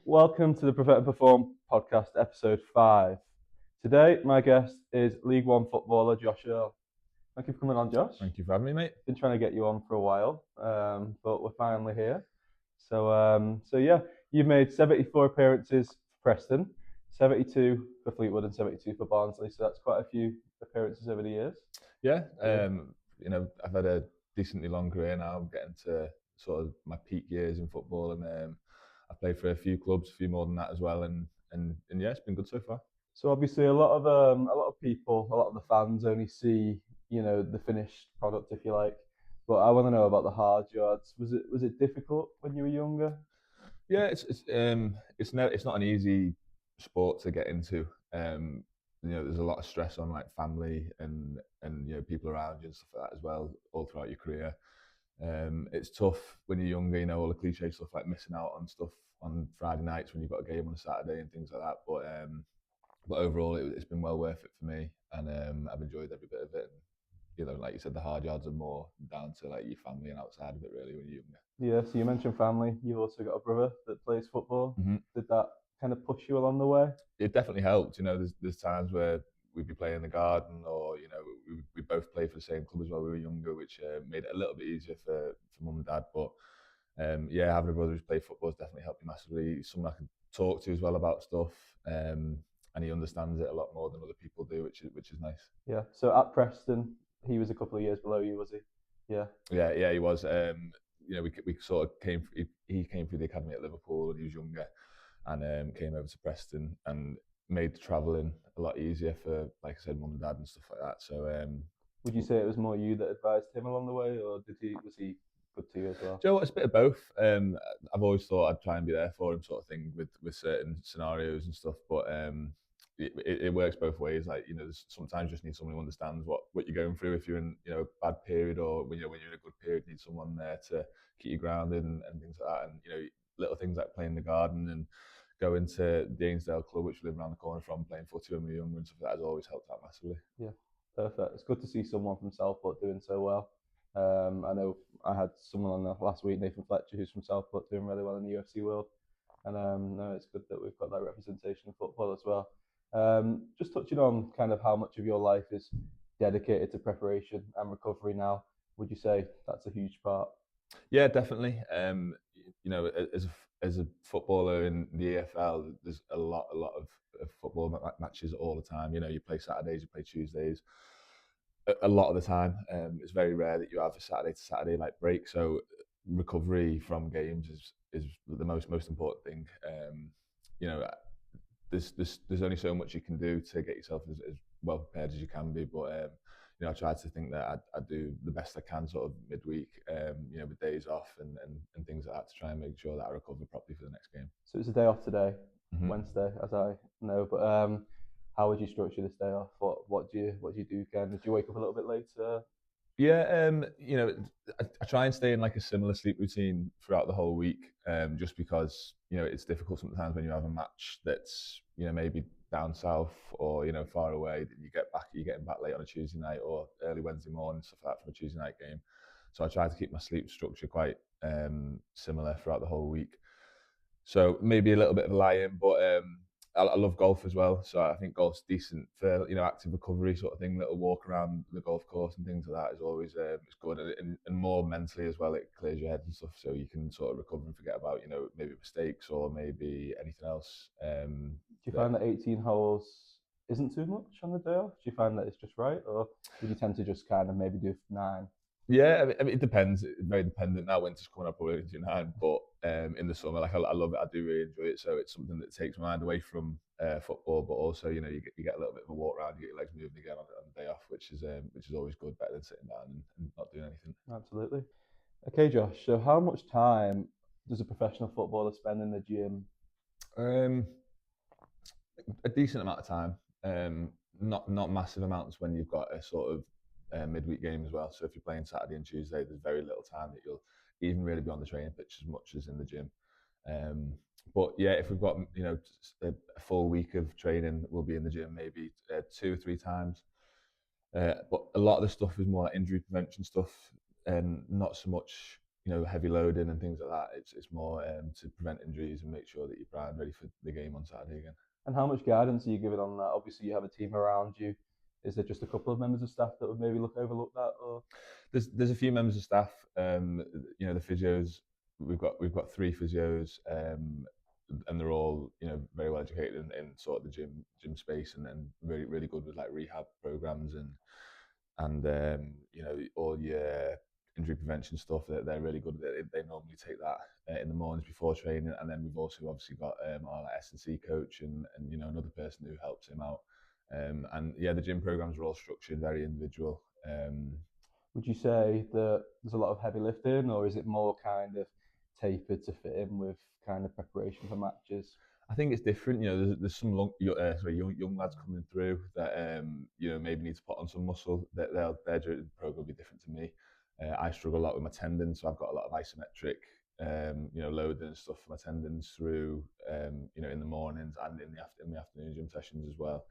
Welcome to the Prevent and Perform podcast, episode 5. Today, my guest is League One footballer Josh Earl. Thank you for coming on, Josh. Thank you for having me, mate. Been trying to get you on for a while, but we're finally here. So yeah, you've made 74 appearances for Preston, 72 for Fleetwood, and 72 for Barnsley. So that's quite a few appearances over the years. Yeah, I've had a decently long career now. I'm getting to sort of my peak years in football, and I've played for a few clubs, a few more than that as well, and yeah, it's been good so far. So obviously, a lot of people, a lot of the fans only see the finished product, if you like. But I want to know about the hard yards. Was it difficult when you were younger? Yeah, it's not an easy sport to get into. There's a lot of stress on like family and people around you and stuff like that as well, all throughout your career. It's tough when you're younger, all the cliche stuff like missing out on stuff on Friday nights when you've got a game on a Saturday and things like that. But overall, it's been well worth it for me, and I've enjoyed every bit of it. Like you said, the hard yards are more down to like your family and outside of it, really, when you're younger. Yeah. So you mentioned family. You've also got a brother that plays football. Mm-hmm. Did that kind of push you along the way? It definitely helped. There's times where we'd be playing in the garden, or we both played for the same club as well. We were younger, which made it a little bit easier for mum and dad. But yeah, having a brother who's played football has definitely helped me massively. He's someone I can talk to as well about stuff. And he understands it a lot more than other people do, which is nice. Yeah. So at Preston, he was a couple of years below you, was he? Yeah. Yeah, he was. We sort of came. He came through the academy at Liverpool, and he was younger, and came over to Preston and made the travelling a lot easier for, like I said, mum and dad and stuff like that. So, Would you say it was more you that advised him along the way, or was he good to you as well? do you know what? It's a bit of both. I've always thought I'd try and be there for him, sort of thing, with certain scenarios and stuff. But it works both ways. Like sometimes you just need someone who understands what you're going through. If you're in a bad period, or when you're in a good period, you need someone there to keep you grounded and things like that. And little things like playing in the garden and going to the Ainsdale Club, which we live around the corner from, playing footy when we were younger and stuff like that, has always helped out massively. Yeah, perfect. It's good to see someone from Southport doing so well. I know I had someone on the last week, Nathan Fletcher, who's from Southport, doing really well in the UFC world. And no, it's good that we've got that representation in football as well. Just touching on kind of how much of your life is dedicated to preparation and recovery now, would you say that's a huge part? Yeah, definitely. As a footballer in the EFL, there's a lot of football matches all the time. You play Saturdays, you play Tuesdays. A lot of the time, it's very rare that you have a Saturday to Saturday like break. So recovery from games is the most important thing. You know, there's only so much you can do to get yourself as well prepared as you can be, but I try to think that I do the best I can sort of midweek, with days off and things like that, to try and make sure that I recover properly for the next game. So it's a day off today, Mm-hmm. Wednesday, as I know. But how would you structure this day off? What do you do, Ken? Did you wake up a little bit later? Yeah, I try and stay in like a similar sleep routine throughout the whole week, just because it's difficult sometimes when you have a match that's maybe down south or far away. That you're getting back late on a Tuesday night or early Wednesday morning, stuff like that, from a Tuesday night game. So I try to keep my sleep structure quite similar throughout the whole week. So maybe a little bit of a lie-in, but I love golf as well. So I think golf's decent for active recovery sort of thing. Little walk around the golf course and things like that is always it's good, and more mentally as well. It clears your head and stuff, so you can sort of recover and forget about maybe mistakes or maybe anything else. Do you find that 18 holes isn't too much on the day off? Do you find that it's just right, or would you tend to just kind of maybe do 9? Yeah, it depends. It's very dependent. Now winter's coming up, probably into 9, but in the summer, like I love it. I do really enjoy it. So it's something that takes my mind away from football, but also you get a little bit of a walk around, you get your legs moving again on the day off, which is always good, better than sitting down and not doing anything. Absolutely. Okay, Josh. So how much time does a professional footballer spend in the gym? Um, a decent amount of time. Not massive amounts when you've got a sort of midweek game as well. So if you're playing Saturday and Tuesday, there's very little time that you'll even really be on the training pitch as much as in the gym. Um, but yeah, if we've got a full week of training, we'll be in the gym maybe 2 or 3 times. But a lot of the stuff is more like injury prevention stuff, and not so much heavy loading and things like that. It's more to prevent injuries and make sure that you're primed ready for the game on Saturday again. And how much guidance are you giving on that? Obviously, you have a team around you. Is there just a couple of members of staff that would maybe overlook that, or There's a few members of staff. The physios. We've got 3 physios, and they're all very well educated in sort of the gym space, and really really good with like rehab programs and all your injury prevention stuff. They're really good. They normally take that in the mornings before training, and then we've also obviously got our S&C coach and another person who helps him out. And yeah, the gym programs are all structured, very individual. would you say that there's a lot of heavy lifting, or is it more kind of tapered to fit in with kind of preparation for matches? I think it's different. There's some young lads coming through that maybe need to put on some muscle. That their program will be different to me. I struggle a lot with my tendons, so I've got a lot of isometric, loading and stuff for my tendons through, in the mornings and in the afternoon gym sessions as well.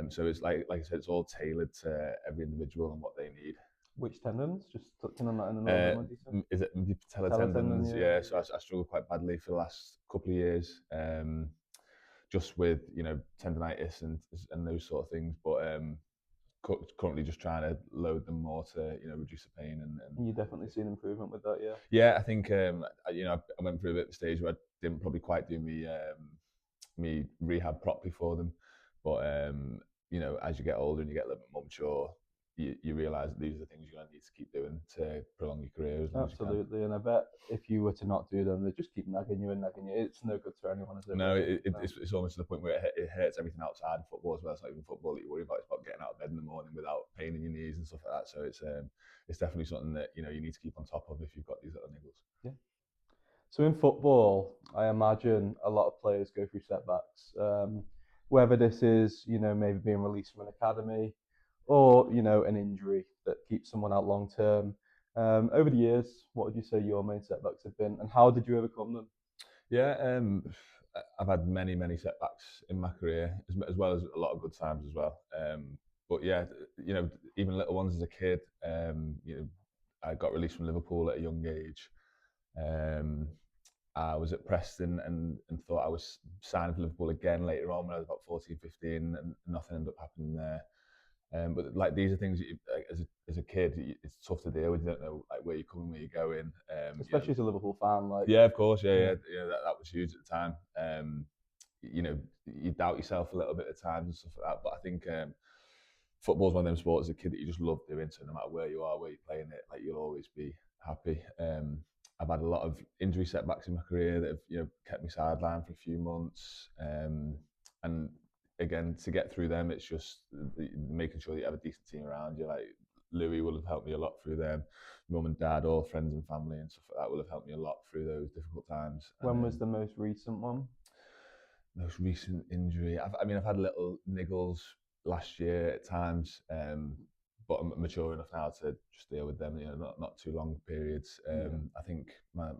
So it's like I said, it's all tailored to every individual and what they need. Which tendons? Just touching on that in a little bit more detail. Is it patella Tendon, tendons? yeah. So I struggled quite badly for the last couple of years, just with tendonitis and those sort of things. But currently just trying to load them more to reduce the pain and You definitely see an improvement with that, yeah. yeah. I think I went through a bit of a stage where I didn't probably quite do me rehab properly for them, but as you get older and you get a little bit more mature, you realise that these are the things you're going to need to keep doing to prolong your career as long Absolutely, and I bet if you were to not do them, they just keep nagging you and nagging you. It's no good for anyone, is it? No, it's almost to the point where it hurts everything outside of football as well. It's not even football that you worry about. It's about getting out of bed in the morning without pain in your knees and stuff like that. So it's definitely something that you need to keep on top of if you've got these little niggles. Yeah. So in football, I imagine a lot of players go through setbacks. Whether this is, maybe being released from an academy, or an injury that keeps someone out long term. Over the years, what would you say your main setbacks have been, and how did you overcome them? Yeah, I've had many setbacks in my career, as well as a lot of good times as well. But yeah, even little ones as a kid. I got released from Liverpool at a young age. I was at Preston and thought I was signed for Liverpool again later on when I was about 14, 15, and nothing ended up happening there. But like these are things that as a kid, it's tough to deal with. You don't know like where you're coming, where you're going. Especially as a Liverpool fan, like yeah, of course, yeah. That was huge at the time. You doubt yourself a little bit at times and stuff like that. But I think football's one of them sports as a kid that you just love doing. So no matter where you are, where you're playing it, like you'll always be happy. I've had a lot of injury setbacks in my career that have kept me sidelined for a few months. And again, to get through them, it's just making sure that you have a decent team around you. Like Louis will have helped me a lot through them. Mum and dad, all friends and family and stuff like that will have helped me a lot through those difficult times. When was the most recent one? Most recent injury? I've had little niggles last year at times, but I'm mature enough now to just deal with them. Not too long periods. I think my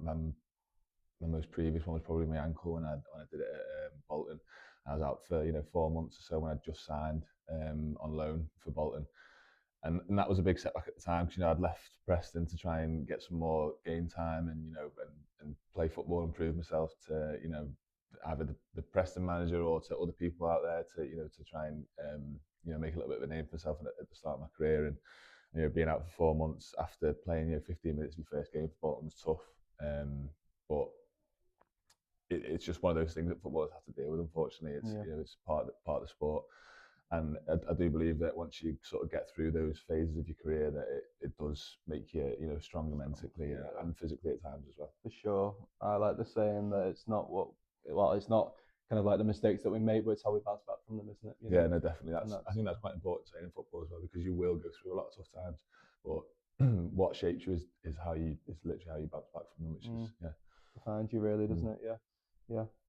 most previous one was probably my ankle when I did it at Bolton. I was out for 4 months or so when I just signed on loan for Bolton, and that was a big setback at the time because I'd left Preston to try and get some more game time and play football and prove myself to either the Preston manager or to other people out there to try and make a little bit of a name for myself at the start of my career. And being out for 4 months after playing 15 minutes in your first game for Bolton was tough. But it's just one of those things that footballers have to deal with. Unfortunately, it's part of the sport. And I do believe that once you sort of get through those phases of your career, that it does make you stronger mentally and physically at times as well. For sure, I like the saying that it's not it's not kind of like the mistakes that we make, but it's how we bounce back from them, isn't it? Yeah, no, definitely. I think that's quite important to say in football as well, because you will go through a lot of tough times, but what shapes you is literally how you bounce back from them, which is defines you really, doesn't it? Yeah.